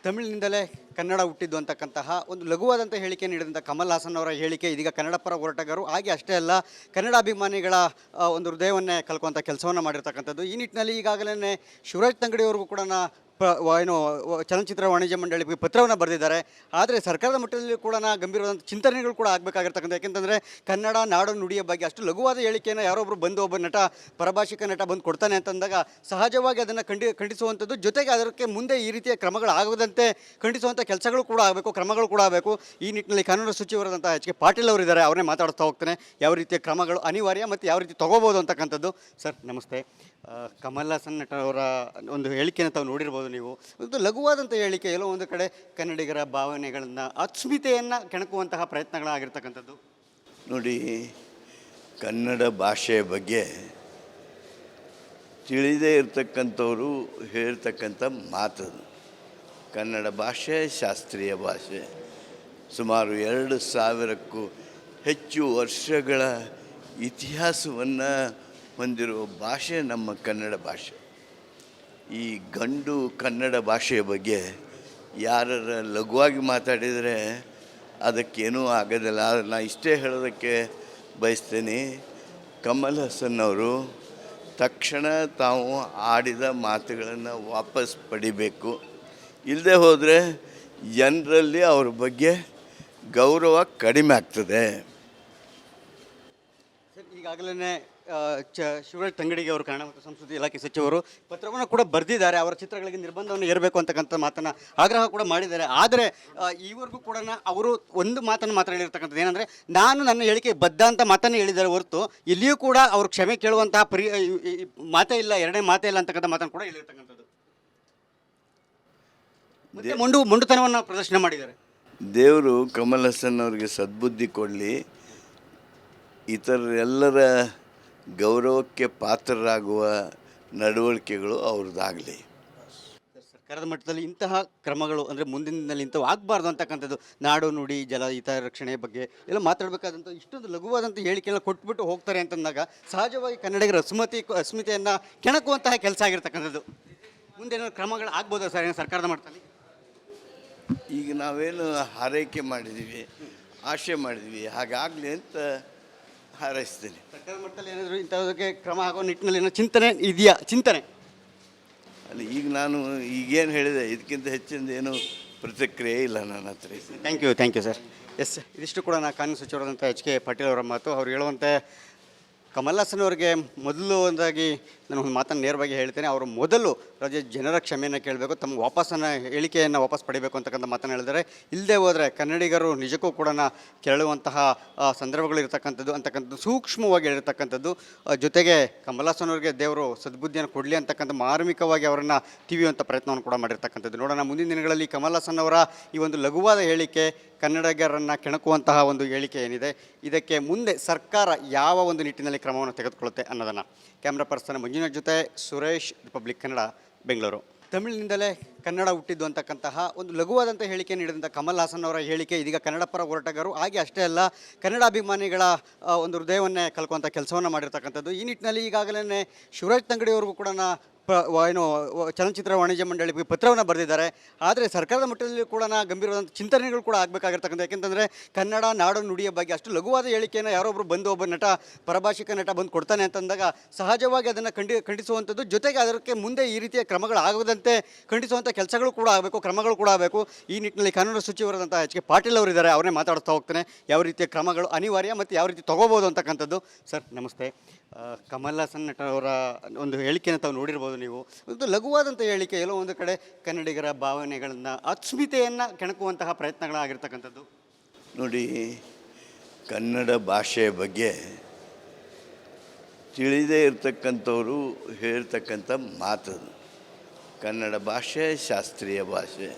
ತಮಿಳಿನಿಂದಲೇ ಕನ್ನಡ ಹುಟ್ಟಿದ್ದು ಅಂತಕ್ಕಂತಹ ಒಂದು ಲಘುವಾದಂಥ ಹೇಳಿಕೆಯನ್ನು ನೀಡಿದಂಥ ಕಮಲ್ ಹಾಸನ್ ಅವರ ಹೇಳಿಕೆ ಇದೀಗ ಕನ್ನಡ ಪರ ಹೋರಾಟಗಾರರು ಹಾಗೆ ಅಷ್ಟೇ ಅಲ್ಲ ಕನ್ನಡ ಅಭಿಮಾನಿಗಳ ಒಂದು ಹೃದಯವನ್ನೇ ಕಲ್ಕುವಂಥ ಕೆಲಸವನ್ನು ಮಾಡಿರ್ತಕ್ಕಂಥದ್ದು. ಈ ನಿಟ್ಟಿನಲ್ಲಿ ಈಗಾಗಲೇ ಶಿವರಾಜ್ ತಂಗಡಿಯವರೆಗೂ ಕೂಡ ಏನು ಚಲನಚಿತ್ರ ವಾಣಿಜ್ಯ ಮಂಡಳಿಗೆ ಪತ್ರವನ್ನು ಬರೆದಿದ್ದಾರೆ. ಆದರೆ ಸರ್ಕಾರದ ಮಟ್ಟದಲ್ಲಿ ಕೂಡ ಗಂಭೀರವಾದಂಥ ಚಿಂತನೆಗಳು ಕೂಡ ಆಗಬೇಕಾಗಿರ್ತಕ್ಕಂಥ, ಯಾಕೆಂತಂದರೆ ಕನ್ನಡ ನಾಡು ನುಡಿಯ ಬಗ್ಗೆ ಅಷ್ಟು ಲಘುವಾದ ಹೇಳಿಕೆಯನ್ನು ಯಾರೊಬ್ಬರು ಬಂದು ಒಬ್ಬ ನಟ ಪರಭಾಷಿಕ ನಟ ಬಂದು ಕೊಡ್ತಾನೆ ಅಂತಂದಾಗ ಸಹಜವಾಗಿ ಅದನ್ನು ಖಂಡಿಸುವಂಥದ್ದು, ಜೊತೆಗೆ ಅದಕ್ಕೆ ಮುಂದೆ ಈ ರೀತಿಯ ಕ್ರಮಗಳಾಗದಂತೆ ಖಂಡಿಸುವಂಥ ಕೆಲಸಗಳು ಕೂಡ ಆಗಬೇಕು, ಕ್ರಮಗಳು ಕೂಡ ಆಗಬೇಕು. ಈ ನಿಟ್ಟಿನಲ್ಲಿ ಕಾನೂನು ಸಚಿವರಾದಂಥ ಎಚ್ ಕೆ ಪಾಟೀಲ್ ಅವರಿದ್ದಾರೆ, ಅವರೇ ಮಾತಾಡ್ತಾ ಹೋಗ್ತಾನೆ ಯಾವ ರೀತಿಯ ಕ್ರಮಗಳು ಅನಿವಾರ್ಯ ಮತ್ತು ಯಾವ ರೀತಿ ತೊಗೋಬೋದು ಅಂತಕ್ಕಂಥದ್ದು. ಸರ್ ನಮಸ್ತೆ. ಕಮಲ್ ಹಾಸನ್ ನಟ ಅವರ ಒಂದು ಹೇಳಿಕೆಯನ್ನು ತಾವು ನೋಡಿರ್ಬೋದು ನೀವು. ಒಂದು ಲಘುವಾದಂಥ ಹೇಳಿಕೆ, ಎಲ್ಲೋ ಒಂದು ಕಡೆ ಕನ್ನಡಿಗರ ಭಾವನೆಗಳನ್ನು ಅಸ್ಮಿತೆಯನ್ನು ಕೆಣಕುವಂತಹ ಪ್ರಯತ್ನಗಳಾಗಿರ್ತಕ್ಕಂಥದ್ದು. ನೋಡಿ, ಕನ್ನಡ ಭಾಷೆಯ ಬಗ್ಗೆ ತಿಳಿದೇ ಇರತಕ್ಕಂಥವರು ಹೇಳ್ತಕ್ಕಂಥ ಮಾತದು. ಕನ್ನಡ ಭಾಷೆ ಶಾಸ್ತ್ರೀಯ ಭಾಷೆ, ಸುಮಾರು 2000ಕ್ಕೂ ಹೆಚ್ಚು ವರ್ಷಗಳ ಇತಿಹಾಸವನ್ನು ಹೊಂದಿರುವ ಭಾಷೆ ನಮ್ಮ ಕನ್ನಡ ಭಾಷೆ. ಈ ಗಂಡು ಕನ್ನಡ ಭಾಷೆಯ ಬಗ್ಗೆ ಯಾರ ಲಘುವಾಗಿ ಮಾತಾಡಿದರೆ ಅದಕ್ಕೇನೂ ಆಗೋದಿಲ್ಲ. ಆದರೆ ನಾನು ಇಷ್ಟೇ ಹೇಳೋದಕ್ಕೆ ಬಯಸ್ತೇನೆ, ಕಮಲ್ ಹಾಸನ್ ಅವರು ತಕ್ಷಣ ತಾವು ಆಡಿದ ಮಾತುಗಳನ್ನು ವಾಪಸ್ ಪಡಿಬೇಕು. ಇಲ್ಲದೆ ಹೋದರೆ ಜನರಲ್ಲಿ ಅವ್ರ ಬಗ್ಗೆ ಗೌರವ ಕಡಿಮೆ ಆಗ್ತದೆ. ಈಗಾಗಲೇ ಶಿವರಾಜ್ ತಂಗಡಿಗೆ ಅವರು ಕನ್ನಡ ಮತ್ತು ಸಂಸ್ಕೃತಿ ಇಲಾಖೆ ಸಚಿವರು ಪತ್ರವನ್ನು ಕೂಡ ಬರೆದಿದ್ದಾರೆ. ಅವರ ಚಿತ್ರಗಳಿಗೆ ನಿರ್ಬಂಧವನ್ನು ಏರಬೇಕು ಅಂತಕ್ಕಂಥ ಮಾತನ್ನು ಆಗ್ರಹ ಕೂಡ ಮಾಡಿದ್ದಾರೆ. ಆದರೆ ಈವರೆಗೂ ಕೂಡ ಅವರು ಒಂದು ಮಾತನ್ನು ಮಾತ್ರ ಹೇಳಿರ್ತಕ್ಕಂಥದ್ದು ಏನಂದರೆ, ನಾನು ನನ್ನ ಹೇಳಿಕೆ ಬದ್ಧ ಅಂತ ಮಾತನ್ನು ಹೇಳಿದ್ದಾರೆ ಹೊರತು ಇಲ್ಲಿಯೂ ಕೂಡ ಅವರು ಕ್ಷಮೆ ಕೇಳುವಂತಹ ಮಾತೇ ಇಲ್ಲ, ಎರಡನೇ ಮಾತೇ ಇಲ್ಲ ಅಂತಕ್ಕಂಥ ಮಾತನ್ನು ಕೂಡ ಹೇಳಿರ್ತಕ್ಕಂಥದ್ದು. ಮತ್ತೆ ಮೊಂಡುತನವನ್ನು ಪ್ರದರ್ಶನ ಮಾಡಿದ್ದಾರೆ. ದೇವರು ಕಮಲ್ ಹಾಸನ್ ಅವರಿಗೆ ಸದ್ಬುದ್ಧಿ ಕೊಡಲಿ, ಇತರರೆಲ್ಲರ ಗೌರವಕ್ಕೆ ಪಾತ್ರರಾಗುವ ನಡವಳಿಕೆಗಳು ಅವ್ರದ್ದಾಗಲಿ. ಸರ್ಕಾರದ ಮಟ್ಟದಲ್ಲಿ ಇಂತಹ ಕ್ರಮಗಳು ಅಂದರೆ ಮುಂದಿನ ದಿನದಲ್ಲಿ ಇಂಥವು ಆಗಬಾರ್ದು ಅಂತಕ್ಕಂಥದ್ದು, ನಾಡು ನುಡಿ ಜಲ ಹಿತ ರಕ್ಷಣೆ ಬಗ್ಗೆ ಎಲ್ಲ ಮಾತಾಡಬೇಕಾದಂಥ ಇಷ್ಟೊಂದು ಲಘುವಾದಂಥ ಹೇಳಿಕೆಲ್ಲ ಕೊಟ್ಬಿಟ್ಟು ಹೋಗ್ತಾರೆ ಅಂತಂದಾಗ ಸಹಜವಾಗಿ ಕನ್ನಡಿಗರ ಅಸ್ಮಿತೆಯನ್ನು ಕೆಣಕುವಂತಹ ಕೆಲಸ ಆಗಿರ್ತಕ್ಕಂಥದ್ದು. ಮುಂದೇನೋ ಕ್ರಮಗಳು ಆಗ್ಬೋದಾ ಸರ್ ಸರ್ಕಾರದ ಮಟ್ಟದಲ್ಲಿ? ಈಗ ನಾವೇನು ಹಾರೈಕೆ ಮಾಡಿದ್ದೀವಿ, ಆಶೆ ಮಾಡಿದ್ವಿ, ಹಾಗಾಗಲಿ ಅಂತ ಹಾರೈಸ್ತೀನಿ. ಸರ್ಕಾರದ ಮಟ್ಟದಲ್ಲಿ ಏನಾದರೂ ಇಂಥದಕ್ಕೆ ಕ್ರಮ ಆಗೋ ನಿಟ್ಟಿನಲ್ಲಿ ಏನೋ ಚಿಂತನೆ ಇದೆಯಾ? ಚಿಂತನೆ ಅಲ್ಲಿ ಈಗ ನಾನು ಈಗೇನು ಹೇಳಿದೆ ಇದಕ್ಕಿಂತ ಹೆಚ್ಚಿಂದ ಏನು ಪ್ರತಿಕ್ರಿಯೆ ಇಲ್ಲ ನನ್ನ ಹತ್ರ. Thank you sir. ಎಸ್, ಇದಿಷ್ಟು ಕೂಡ ಕಾನೂನು ಸಚಿವರಾದಂಥ ಎಚ್ ಕೆ ಪಾಟೀಲ್ ಅವರ ಮಾತು. ಅವ್ರು ಹೇಳುವಂತೆ ಕಮಲ್ ಹಾಸನ್ ಅವರಿಗೆ ಮೊದಲು ಒಂದಾಗಿ ನಾನು ಒಂದು ಮಾತನ್ನು ನೇರವಾಗಿ ಹೇಳ್ತೇನೆ, ಅವರು ಮೊದಲು ಜನರ ಕ್ಷಮೆಯನ್ನು ಕೇಳಬೇಕು, ತಮ್ಮ ವಾಪಸ್ಸನ್ನು ಹೇಳಿಕೆಯನ್ನು ವಾಪಸ್ ಪಡಿಬೇಕು ಅಂತಕ್ಕಂಥ ಮಾತನ್ನು ಹೇಳಿದರೆ, ಇಲ್ಲದೆ ಹೋದರೆ ಕನ್ನಡಿಗರು ನಿಜಕ್ಕೂ ಕೂಡ ಕೆರಳುವಂತಹ ಸಂದರ್ಭಗಳು ಇರತಕ್ಕಂಥದ್ದು ಅಂತಕ್ಕಂಥದ್ದು ಸೂಕ್ಷ್ಮವಾಗಿ ಹೇಳಿರ್ತಕ್ಕಂಥದ್ದು. ಜೊತೆಗೆ ಕಮಲ್ ಹಾಸನ್ ಅವರಿಗೆ ದೇವರು ಸದ್ಬುದ್ಧಿಯನ್ನು ಕೊಡಲಿ ಅಂತಕ್ಕಂಥ ಮಾರ್ಮಿಕವಾಗಿ ಅವರನ್ನು ತಿವಿಯುವಂಥ ಪ್ರಯತ್ನವನ್ನು ಕೂಡ ಮಾಡಿರ್ತಕ್ಕಂಥದ್ದು. ನೋಡೋಣ ಮುಂದಿನ ದಿನಗಳಲ್ಲಿ ಕಮಲ್ ಹಾಸನ್ ಅವರ ಈ ಒಂದು ಲಘುವಾದ ಹೇಳಿಕೆ, ಕನ್ನಡಿಗರನ್ನು ಕೆಣಕುವಂತಹ ಒಂದು ಹೇಳಿಕೆ ಏನಿದೆ, ಇದಕ್ಕೆ ಮುಂದೆ ಸರ್ಕಾರ ಯಾವ ಒಂದು ನಿಟ್ಟಿನಲ್ಲಿ ಕ್ರಮವನ್ನು ತೆಗೆದುಕೊಳ್ಳುತ್ತೆ ಅನ್ನೋದನ್ನು. ಕ್ಯಾಮ್ರಾ ಪರ್ಸನ್ ಮಂಜುನಾಥ್ ಜೊತೆ ಸುರೇಶ್, ರಿಪಬ್ಲಿಕ್ ಕನ್ನಡ, ಬೆಂಗಳೂರು. ತಮಿಳಿನಿಂದಲೇ ಕನ್ನಡ ಹುಟ್ಟಿದ್ದು ಅಂತಕ್ಕಂತಹ ಒಂದು ಲಘುವಾದಂಥ ಹೇಳಿಕೆಯನ್ನು ನೀಡಿದಂಥ ಕಮಲ್ ಹಾಸನ್ ಅವರ ಹೇಳಿಕೆ ಇದೀಗ ಕನ್ನಡ ಪರ ಹೋರಾಟಗಾರರು ಹಾಗೆ ಅಷ್ಟೇ ಅಲ್ಲ ಕನ್ನಡ ಅಭಿಮಾನಿಗಳ ಒಂದು ಹೃದಯವನ್ನೇ ಕಲ್ಕುವಂಥ ಕೆಲಸವನ್ನು ಮಾಡಿರ್ತಕ್ಕಂಥದ್ದು. ಈ ನಿಟ್ಟಿನಲ್ಲಿ ಈಗಾಗಲೇ ಶಿವರಾಜ್ ತಂಗಡಿಯವರೆಗೂ ಕೂಡ ಏನು ಚಲನಚಿತ್ರ ವಾಣಿಜ್ಯ ಮಂಡಳಿಗೆ ಪತ್ರವನ್ನು ಬರೆದಿದ್ದಾರೆ. ಆದರೆ ಸರ್ಕಾರದ ಮಟ್ಟದಲ್ಲಿ ಕೂಡ ಗಂಭೀರವಾದಂಥ ಚಿಂತನೆಗಳು ಕೂಡ ಆಗಬೇಕಾಗಿರ್ತಕ್ಕಂಥ, ಯಾಕೆಂತಂದರೆ ಕನ್ನಡ ನಾಡು ನುಡಿಯ ಬಗ್ಗೆ ಅಷ್ಟು ಲಘುವಾದ ಹೇಳಿಕೆಯನ್ನು ಯಾರೊಬ್ಬರು ಬಂದು ಒಬ್ಬ ನಟ ಪರಭಾಷಿಕ ನಟ ಬಂದು ಕೊಡ್ತಾನೆ ಅಂತಂದಾಗ ಸಹಜವಾಗಿ ಅದನ್ನು ಖಂಡಿಸುವಂಥದ್ದು, ಜೊತೆಗೆ ಅದಕ್ಕೆ ಮುಂದೆ ಈ ರೀತಿಯ ಕ್ರಮಗಳಾಗದಂತೆ ಖಂಡಿಸುವಂಥ ಕೆಲಸಗಳು ಕೂಡ ಆಗಬೇಕು, ಕ್ರಮಗಳು ಕೂಡ ಆಗಬೇಕು. ಈ ನಿಟ್ಟಿನಲ್ಲಿ ಕಾನೂನು ಸಚಿವರಾದಂಥ ಎಚ್ ಕೆ ಪಾಟೀಲ್ ಅವರಿದ್ದಾರೆ, ಅವರೇ ಮಾತಾಡ್ತಾ ಹೋಗ್ತಾನೆ ಯಾವ ರೀತಿಯ ಕ್ರಮಗಳು ಅನಿವಾರ್ಯ ಮತ್ತು ಯಾವ ರೀತಿ ತೊಗೋಬೋದು ಅಂತಕ್ಕಂಥದ್ದು. ಸರ್ ನಮಸ್ತೆ. ಕಮಲ್ ಹಾಸನ್ ನಟ ಅವರ ಒಂದು ಹೇಳಿಕೆಯನ್ನು ತಾವು ನೋಡಿರ್ಬೋದು ನೀವು. ಒಂದು ಲಘುವಾದಂಥ ಹೇಳಿಕೆ, ಎಲ್ಲೋ ಒಂದು ಕಡೆ ಕನ್ನಡಿಗರ ಭಾವನೆಗಳನ್ನು ಅಸ್ಮಿತೆಯನ್ನು ಕೆಣಕುವಂತಹ ಪ್ರಯತ್ನಗಳಾಗಿರ್ತಕ್ಕಂಥದ್ದು. ನೋಡಿ, ಕನ್ನಡ ಭಾಷೆಯ ಬಗ್ಗೆ ತಿಳಿದೇ ಇರತಕ್ಕಂಥವರು ಹೇಳ್ತಕ್ಕಂಥ ಮಾತದು. ಕನ್ನಡ ಭಾಷೆ ಶಾಸ್ತ್ರೀಯ ಭಾಷೆ,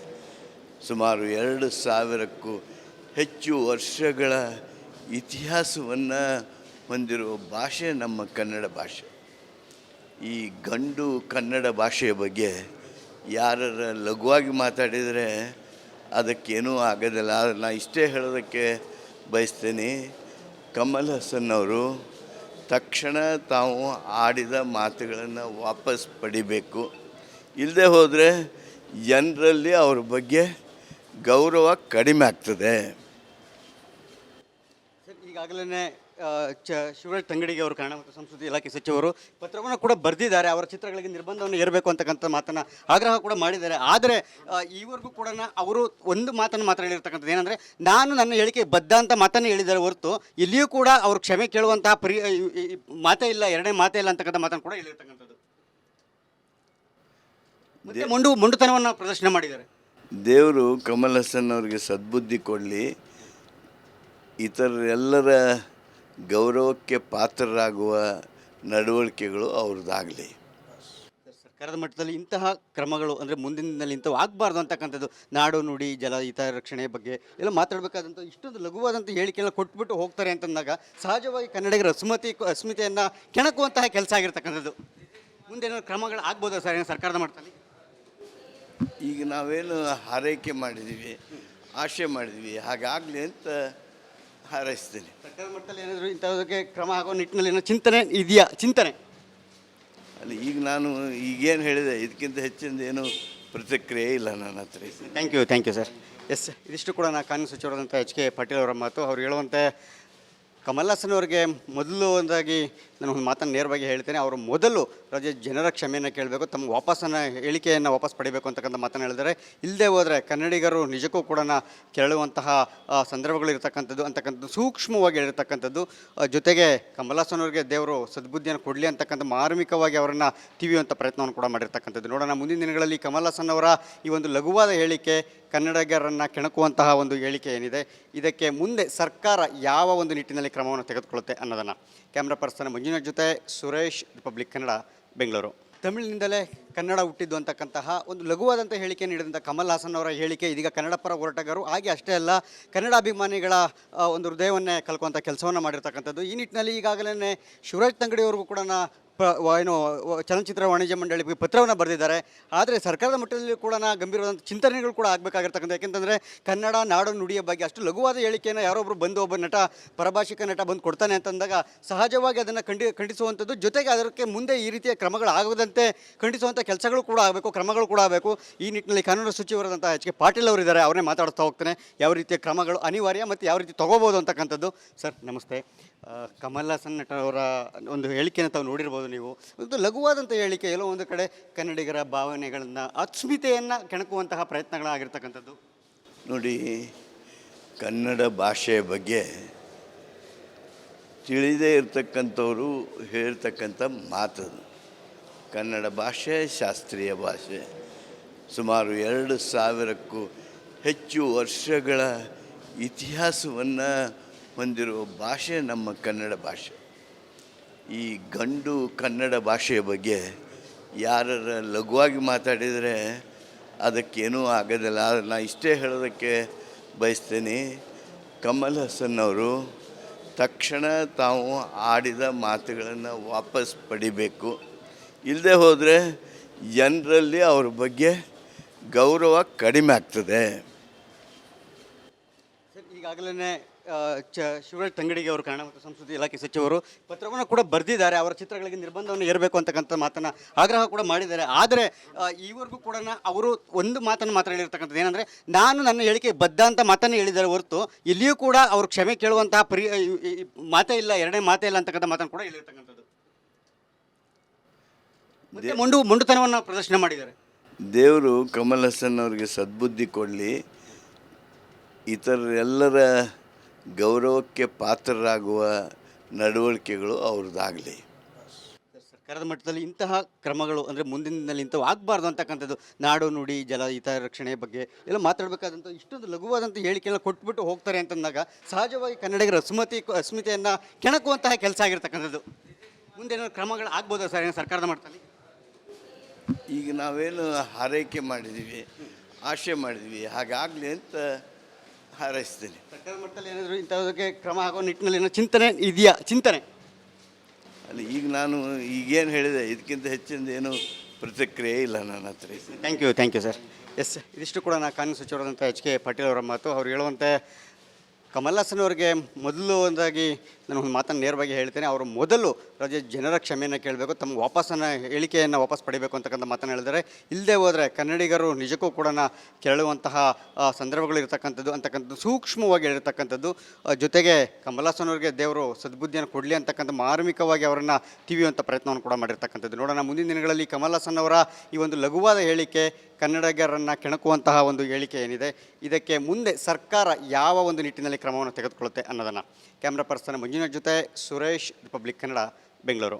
ಸುಮಾರು 2000ಕ್ಕೂ ಹೆಚ್ಚು ವರ್ಷಗಳ ಇತಿಹಾಸವನ್ನು ಹೊಂದಿರುವ ಭಾಷೆ ನಮ್ಮ ಕನ್ನಡ ಭಾಷೆ. ಈ ಗಂಡು ಕನ್ನಡ ಭಾಷೆಯ ಬಗ್ಗೆ ಯಾರ ಲಘುವಾಗಿ ಮಾತಾಡಿದರೆ ಅದಕ್ಕೇನೂ ಆಗೋದಿಲ್ಲ. ಆದರೆ ನಾನು ಇಷ್ಟೇ ಹೇಳೋದಕ್ಕೆ ಬಯಸ್ತೇನೆ, ಕಮಲ್ ಹಾಸನ್ ಅವರು ತಕ್ಷಣ ತಾವು ಆಡಿದ ಮಾತುಗಳನ್ನು ವಾಪಸ್ ಪಡಿಬೇಕು. ಇಲ್ಲದೆ ಹೋದರೆ ಜನರಲ್ಲಿ ಅವ್ರ ಬಗ್ಗೆ ಗೌರವ ಕಡಿಮೆ ಆಗ್ತದೆ. ಸರ್ ಈಗಾಗಲೇ ಶಿವರಾಜ್ ತಂಗಡಿಗೆ ಅವರು ಕನ್ನಡ ಮತ್ತು ಸಂಸ್ಕೃತಿ ಇಲಾಖೆ ಸಚಿವರು ಪತ್ರವನ್ನು ಕೂಡ ಬರೆದಿದ್ದಾರೆ. ಅವರ ಚಿತ್ರಗಳಿಗೆ ನಿರ್ಬಂಧವನ್ನು ಏರಬೇಕು ಅಂತಕ್ಕಂಥ ಮಾತನ್ನು ಆಗ್ರಹ ಕೂಡ ಮಾಡಿದ್ದಾರೆ. ಆದರೆ ಈವರೆಗೂ ಕೂಡ ಅವರು ಒಂದು ಮಾತನ್ನು ಮಾತ್ರ ಹೇಳಿರ್ತಕ್ಕಂಥದ್ದು ಏನಂದರೆ, ನಾನು ನನ್ನ ಹೇಳಿಕೆ ಬದ್ಧ ಅಂತ ಮಾತನ್ನು ಹೇಳಿದ್ದಾರೆ ಹೊರತು ಎಲ್ಲಿಯೂ ಕೂಡ ಅವರು ಕ್ಷಮೆ ಕೇಳುವಂತಹ ಮಾತೇ ಇಲ್ಲ, ಎರಡನೇ ಮಾತೇ ಇಲ್ಲ ಅಂತಕ್ಕಂಥ ಮಾತನ್ನು ಕೂಡ ಹೇಳಿರ್ತಕ್ಕಂಥದ್ದು. ಮತ್ತೆ ಮೊಂಡುತನವನ್ನು ಪ್ರದರ್ಶನ ಮಾಡಿದ್ದಾರೆ. ದೇವರು ಕಮಲ್ ಹಾಸನ್ ಅವ್ರಿಗೆ ಸದ್ಬುದ್ಧಿ ಕೊಡಲಿ, ಇತರರೆಲ್ಲರ ಗೌರವಕ್ಕೆ ಪಾತ್ರರಾಗುವ ನಡವಳಿಕೆಗಳು ಅವ್ರದ್ದಾಗಲಿ. ಸರ್ಕಾರದ ಮಟ್ಟದಲ್ಲಿ ಇಂತಹ ಕ್ರಮಗಳು ಅಂದರೆ ಮುಂದಿನ ದಿನದಲ್ಲಿ ಇಂಥವು ಆಗಬಾರ್ದು ಅಂತಕ್ಕಂಥದ್ದು, ನಾಡು ನುಡಿ ಜಲ ಹಿತ ರಕ್ಷಣೆ ಬಗ್ಗೆ ಎಲ್ಲ ಮಾತಾಡಬೇಕಾದಂಥ ಇಷ್ಟೊಂದು ಲಘುವಾದಂಥ ಹೇಳಿಕೆಲ್ಲ ಕೊಟ್ಬಿಟ್ಟು ಹೋಗ್ತಾರೆ ಅಂತಂದಾಗ ಸಹಜವಾಗಿ ಕನ್ನಡಿಗರ ಅಸ್ಮಿತೆಯನ್ನು ಕೆಣಕುವಂತಹ ಕೆಲಸ ಆಗಿರ್ತಕ್ಕಂಥದ್ದು. ಮುಂದೇನೋ ಕ್ರಮಗಳು ಆಗ್ಬೋದಾ ಸರ್ ಸರ್ಕಾರದ ಮಟ್ಟದಲ್ಲಿ? ಈಗ ನಾವೇನು ಹಾರೈಕೆ ಮಾಡಿದ್ದೀವಿ, ಆಶೆ ಮಾಡಿದ್ವಿ, ಹಾಗಾಗಲಿ ಅಂತ ಹಾರೈಸ್ತೀನಿ. ಸರ್ಕಾರದ ಮಟ್ಟದಲ್ಲಿ ಏನಾದರೂ ಇಂಥದಕ್ಕೆ ಕ್ರಮ ಆಗೋ ನಿಟ್ಟಿನಲ್ಲಿ ಏನೋ ಚಿಂತನೆ ಇದೆಯಾ? ಚಿಂತನೆ ಅಲ್ಲಿ ಈಗ ನಾನು ಈಗೇನು ಹೇಳಿದೆ ಇದಕ್ಕಿಂತ ಹೆಚ್ಚಿಂದ ಏನು ಪ್ರತಿಕ್ರಿಯೆ ಇಲ್ಲ ನನ್ನ ಹತ್ರ. Thank you sir. ಎಸ್, ಇದಿಷ್ಟು ಕೂಡ ಕಾನೂನು ಸಚಿವರಾದಂಥ HK ಪಾಟೀಲ್ ಅವರ ಮಾತು. ಅವ್ರು ಹೇಳುವಂತೆ ಕಮಲ್ ಹಾಸನ್ ಅವರಿಗೆ ಮೊದಲು ಒಂದಾಗಿ ನಾನು ಒಂದು ಮಾತನ್ನು ನೇರವಾಗಿ ಹೇಳ್ತೇನೆ, ಅವರು ಮೊದಲು ಜನರ ಕ್ಷಮೆಯನ್ನು ಕೇಳಬೇಕು, ತಮ್ಮ ವಾಪಸ್ಸನ್ನು ಹೇಳಿಕೆಯನ್ನು ವಾಪಸ್ ಪಡಿಬೇಕು ಅಂತಕ್ಕಂಥ ಮಾತನ್ನು ಹೇಳಿದರೆ, ಇಲ್ಲದೆ ಹೋದರೆ ಕನ್ನಡಿಗರು ನಿಜಕ್ಕೂ ಕೂಡ ಕೆರಳುವಂತಹ ಸಂದರ್ಭಗಳು ಇರತಕ್ಕಂಥದ್ದು ಅಂತಕ್ಕಂಥದ್ದು ಸೂಕ್ಷ್ಮವಾಗಿ ಹೇಳಿರ್ತಕ್ಕಂಥದ್ದು. ಜೊತೆಗೆ ಕಮಲ್ ಹಾಸನ್ ಅವರಿಗೆ ದೇವರು ಸದ್ಬುದ್ಧಿಯನ್ನು ಕೊಡಲಿ ಅಂತಕ್ಕಂಥ ಮಾರ್ಮಿಕವಾಗಿ ಅವರನ್ನು ತಿವಿಯುವಂಥ ಪ್ರಯತ್ನವನ್ನು ಕೂಡ ಮಾಡಿರ್ತಕ್ಕಂಥದ್ದು. ನೋಡೋಣ ಮುಂದಿನ ದಿನಗಳಲ್ಲಿ ಕಮಲ್ ಹಾಸನ್ ಅವರ ಈ ಒಂದು ಲಘುವಾದ ಹೇಳಿಕೆ, ಕನ್ನಡಿಗರನ್ನು ಕೆಣಕುವಂತಹ ಒಂದು ಹೇಳಿಕೆ ಏನಿದೆ, ಇದಕ್ಕೆ ಮುಂದೆ ಸರ್ಕಾರ ಯಾವ ಒಂದು ನಿಟ್ಟಿನಲ್ಲಿ ಕ್ರಮವನ್ನು ತೆಗೆದುಕೊಳ್ಳುತ್ತೆ ಅನ್ನೋದನ್ನು. ಕ್ಯಾಮ್ರಾ ಪರ್ಸನ್ ಮಂಜುನಾಥ್ ಜೊತೆ ಸುರೇಶ್, ರಿಪಬ್ಲಿಕ್ ಕನ್ನಡ, ಬೆಂಗಳೂರು. ತಮಿಳಿನಿಂದಲೇ ಕನ್ನಡ ಹುಟ್ಟಿದ್ದು ಅಂತಕ್ಕಂತಹ ಒಂದು ಲಘುವಾದಂಥ ಹೇಳಿಕೆ ನೀಡಿದಂಥ ಕಮಲ್ ಹಾಸನ್ ಅವರ ಹೇಳಿಕೆ ಇದೀಗ ಕನ್ನಡ ಪರ ಹೋರಾಟಗಾರರು ಹಾಗೆ ಅಷ್ಟೇ ಅಲ್ಲ ಕನ್ನಡಾಭಿಮಾನಿಗಳ ಒಂದು ಹೃದಯವನ್ನೇ ಕಲ್ಕುವಂಥ ಕೆಲಸವನ್ನು ಮಾಡಿರ್ತಕ್ಕಂಥದ್ದು. ಈ ನಿಟ್ಟಿನಲ್ಲಿ ಈಗಾಗಲೇ ಶಿವರಾಜ್ ತಂಗಡಿಯವರೆಗೂ ಕೂಡ ಏನು ಚಲನಚಿತ್ರ ವಾಣಿಜ್ಯ ಮಂಡಳಿಗೆ ಪತ್ರವನ್ನು ಬರೆದಿದ್ದಾರೆ. ಆದರೆ ಸರ್ಕಾರದ ಮಟ್ಟದಲ್ಲಿ ಕೂಡ ಗಂಭೀರವಾದಂಥ ಚಿಂತನೆಗಳು ಕೂಡ ಆಗಬೇಕಾಗಿರ್ತಕ್ಕಂಥ, ಯಾಕೆಂತಂದರೆ ಕನ್ನಡ ನಾಡು ನುಡಿಯ ಬಗ್ಗೆ ಅಷ್ಟು ಲಘುವಾದ ಹೇಳಿಕೆಯನ್ನು ಯಾರೊಬ್ಬರು ಬಂದು ಒಬ್ಬ ನಟ, ಪರಭಾಷಿಕ ನಟ ಬಂದು ಕೊಡ್ತಾನೆ ಅಂತಂದಾಗ ಸಹಜವಾಗಿ ಅದನ್ನು ಖಂಡಿಸುವಂಥದ್ದು, ಜೊತೆಗೆ ಅದಕ್ಕೆ ಮುಂದೆ ಈ ರೀತಿಯ ಕ್ರಮಗಳಾಗದಂತೆ ಖಂಡಿಸುವಂಥ ಕೆಲಸಗಳು ಕೂಡ ಆಗಬೇಕು, ಕ್ರಮಗಳು ಕೂಡ ಆಗಬೇಕು. ಈ ನಿಟ್ಟಿನಲ್ಲಿ ಕಾನೂನು ಸಚಿವರಾದಂಥ HK ಪಾಟೀಲ್ ಅವರು ಇದ್ದಾರೆ, ಅವರನ್ನೇ ಮಾತಾಡ್ತಾ ಹೋಗ್ತಾನೆ ಯಾವ ರೀತಿಯ ಕ್ರಮಗಳು ಅನಿವಾರ್ಯ ಮತ್ತು ಯಾವ ರೀತಿ ತೊಗೋಬೋದು ಅಂತಕ್ಕಂಥದ್ದು. ಸರ್ ನಮಸ್ತೆ. ಕಮಲ್ ಹಾಸನ್ ನಟ ಅವರ ಒಂದು ಹೇಳಿಕೆಯನ್ನು ತಾವು ನೋಡಿರ್ಬೋದು ನೀವು. ಒಂದು ಲಘುವಾದಂಥ ಹೇಳಿಕೆ, ಎಲ್ಲೋ ಒಂದು ಕಡೆ ಕನ್ನಡಿಗರ ಭಾವನೆಗಳನ್ನು, ಅಸ್ಮಿತೆಯನ್ನು ಕೆಣಕುವಂತಹ ಪ್ರಯತ್ನಗಳಾಗಿರ್ತಕ್ಕಂಥದ್ದು. ನೋಡಿ, ಕನ್ನಡ ಭಾಷೆಯ ಬಗ್ಗೆ ತಿಳಿದೇ ಇರತಕ್ಕಂಥವರು ಹೇಳ್ತಕ್ಕಂಥ ಮಾತದು. ಕನ್ನಡ ಭಾಷೆ ಶಾಸ್ತ್ರೀಯ ಭಾಷೆ, ಸುಮಾರು 2000ಕ್ಕೂ ಹೆಚ್ಚು ವರ್ಷಗಳ ಇತಿಹಾಸವನ್ನು ಹೊಂದಿರುವ ಭಾಷೆ ನಮ್ಮ ಕನ್ನಡ ಭಾಷೆ. ಈ ಗಂಡು ಕನ್ನಡ ಭಾಷೆಯ ಬಗ್ಗೆ ಯಾರ ಲಘುವಾಗಿ ಮಾತಾಡಿದರೆ ಅದಕ್ಕೇನೂ ಆಗೋದಿಲ್ಲ. ನಾನು ಇಷ್ಟೇ ಹೇಳೋದಕ್ಕೆ ಬಯಸ್ತೇನೆ, ಕಮಲ್ ಹಾಸನ್ ಅವರು ತಕ್ಷಣ ತಾವು ಆಡಿದ ಮಾತುಗಳನ್ನು ವಾಪಸ್ ಪಡಿಬೇಕು. ಇಲ್ಲದೆ ಹೋದರೆ ಜನರಲ್ಲಿ ಅವ್ರ ಬಗ್ಗೆ ಗೌರವ ಕಡಿಮೆ ಆಗ್ತದೆ. ಈಗಾಗಲೇ ಶಿವರಾಜ್ ತಂಗಡಿಗೆ ಅವರು ಕನ್ನಡ ಮತ್ತು ಸಂಸ್ಕೃತಿ ಇಲಾಖೆ ಸಚಿವರು ಪತ್ರವನ್ನು ಕೂಡ ಬರೆದಿದ್ದಾರೆ. ಅವರ ಚಿತ್ರಗಳಿಗೆ ನಿರ್ಬಂಧವನ್ನು ಏರಬೇಕು ಅಂತಕ್ಕಂಥ ಮಾತನ್ನು ಆಗ್ರಹ ಕೂಡ ಮಾಡಿದ್ದಾರೆ. ಆದರೆ ಈವರೆಗೂ ಕೂಡ ಅವರು ಒಂದು ಮಾತನ್ನು ಮಾತ್ರ ಹೇಳಿರ್ತಕ್ಕಂಥದ್ದು ಏನಂದರೆ, ನಾನು ನನ್ನ ಹೇಳಿಕೆ ಬದ್ಧ ಅಂತ ಮಾತನ್ನು ಹೇಳಿದ್ದಾರೆ ಹೊರತು ಎಲ್ಲಿಯೂ ಕೂಡ ಅವರು ಕ್ಷಮೆ ಕೇಳುವಂತಹ ಮಾತೇ ಇಲ್ಲ, ಎರಡನೇ ಮಾತೇ ಇಲ್ಲ ಅಂತಕ್ಕಂಥ ಮಾತನ್ನು ಕೂಡ ಹೇಳಿರ್ತಕ್ಕಂಥದ್ದು. ಮತ್ತೆ ಮೊಂಡುತನವನ್ನು ಪ್ರದರ್ಶನ ಮಾಡಿದ್ದಾರೆ. ದೇವರು ಕಮಲ್ ಹಾಸನ್ ಅವ್ರಿಗೆ ಸದ್ಬುದ್ಧಿ ಕೊಡಲಿ, ಇತರರೆಲ್ಲರ ಗೌರವಕ್ಕೆ ಪಾತ್ರರಾಗುವ ನಡವಳಿಕೆಗಳು ಅವ್ರದ್ದಾಗಲಿ. ಸರ್ಕಾರದ ಮಟ್ಟದಲ್ಲಿ ಇಂತಹ ಕ್ರಮಗಳು ಅಂದರೆ ಮುಂದಿನ ದಿನದಲ್ಲಿ ಇಂಥವು ಆಗಬಾರ್ದು ಅಂತಕ್ಕಂಥದ್ದು, ನಾಡು ನುಡಿ ಜಲ ಹಿತ ರಕ್ಷಣೆ ಬಗ್ಗೆ ಎಲ್ಲ ಮಾತಾಡಬೇಕಾದಂಥ ಇಷ್ಟೊಂದು ಲಘುವಾದಂಥ ಹೇಳಿಕೆಲ್ಲ ಕೊಟ್ಬಿಟ್ಟು ಹೋಗ್ತಾರೆ ಅಂತಂದಾಗ ಸಹಜವಾಗಿ ಕನ್ನಡಿಗರ ಅಸ್ಮಿತೆಯನ್ನು ಕೆಣಕುವಂತಹ ಕೆಲಸ ಆಗಿರ್ತಕ್ಕಂಥದ್ದು. ಮುಂದೇನೋ ಕ್ರಮಗಳು ಆಗ್ಬೋದಾ ಸರ್ ಸರ್ಕಾರದ ಮಟ್ಟದಲ್ಲಿ? ಈಗ ನಾವೇನು ಹಾರೈಕೆ ಮಾಡಿದ್ದೀವಿ, ಆಶೆ ಮಾಡಿದ್ವಿ, ಹಾಗಾಗಲಿ ಅಂತ ಹಾರೈಸ್ತೀನಿ. ಸರ್ಕಾರದ ಮಟ್ಟದಲ್ಲಿ ಏನಾದರೂ ಇಂಥದಕ್ಕೆ ಕ್ರಮ ಆಗೋ ನಿಟ್ಟಿನಲ್ಲಿ ಏನೋ ಚಿಂತನೆ ಇದೆಯಾ? ಚಿಂತನೆ ಅಲ್ಲಿ ಈಗ ನಾನು ಈಗೇನು ಹೇಳಿದೆ ಇದಕ್ಕಿಂತ ಹೆಚ್ಚಿಂದ ಏನು ಪ್ರತಿಕ್ರಿಯೆ ಇಲ್ಲ ನನ್ನ ಹತ್ರ. Thank you sir. ಎಸ್, ಇದಿಷ್ಟು ಕೂಡ ಕಾನೂನು ಸಚಿವರಾದಂಥ HK ಪಾಟೀಲ್ ಅವರ ಮಾತು. ಅವ್ರು ಹೇಳುವಂತೆ ಕಮಲ್ ಹಾಸನ್ ಅವರಿಗೆ ಮೊದಲು ಒಂದಾಗಿ ನಾನು ಒಂದು ಮಾತನ್ನು ನೇರವಾಗಿ ಹೇಳ್ತೇನೆ. ಅವರು ಮೊದಲು ರಾಜ್ಯ ಜನರ ಕ್ಷಮೆಯನ್ನು ಕೇಳಬೇಕು, ತಮ್ಮ ವಾಪಸ್ಸನ್ನು ಹೇಳಿಕೆಯನ್ನು ವಾಪಸ್ ಪಡಿಬೇಕು ಅಂತಕ್ಕಂಥ ಮಾತನ್ನು ಹೇಳಿದರೆ, ಇಲ್ಲದೆ ಹೋದರೆ ಕನ್ನಡಿಗರು ನಿಜಕ್ಕೂ ಕೂಡ ಕೆರಳುವಂತಹ ಸಂದರ್ಭಗಳು ಇರತಕ್ಕಂಥದ್ದು ಅಂತಕ್ಕಂಥದ್ದು ಸೂಕ್ಷ್ಮವಾಗಿ ಹೇಳಿರ್ತಕ್ಕಂಥದ್ದು. ಜೊತೆಗೆ ಕಮಲ್ ಹಾಸನ್ ಅವರಿಗೆ ದೇವರು ಸದ್ಬುದ್ಧಿಯನ್ನು ಕೊಡಲಿ ಅಂತಕ್ಕಂಥ ಮಾರ್ಮಿಕವಾಗಿ ಅವರನ್ನು ತಿವಿಯುವಂಥ ಪ್ರಯತ್ನವನ್ನು ಕೂಡ ಮಾಡಿರ್ತಕ್ಕಂಥದ್ದು. ನೋಡೋಣ ಮುಂದಿನ ದಿನಗಳಲ್ಲಿ ಕಮಲ್ ಹಾಸನ್ ಅವರ ಈ ಒಂದು ಲಘುವಾದ ಹೇಳಿಕೆ, ಕನ್ನಡಿಗರನ್ನು ಕೆಣಕುವಂತಹ ಒಂದು ಹೇಳಿಕೆ ಏನಿದೆ, ಇದಕ್ಕೆ ಮುಂದೆ ಸರ್ಕಾರ ಯಾವ ಒಂದು ನಿಟ್ಟಿನಲ್ಲಿ ಕ್ರಮವನ್ನು ತೆಗೆದುಕೊಳ್ಳುತ್ತೆ ಅನ್ನೋದನ್ನು. ಕ್ಯಾಮ್ರಾ ಪರ್ಸನ್ ಮಂಜುನಾಥ್ ಜೊತೆ ಸುರೇಶ್, ರಿಪಬ್ಲಿಕ್ ಕನ್ನಡ, ಬೆಂಗಳೂರು.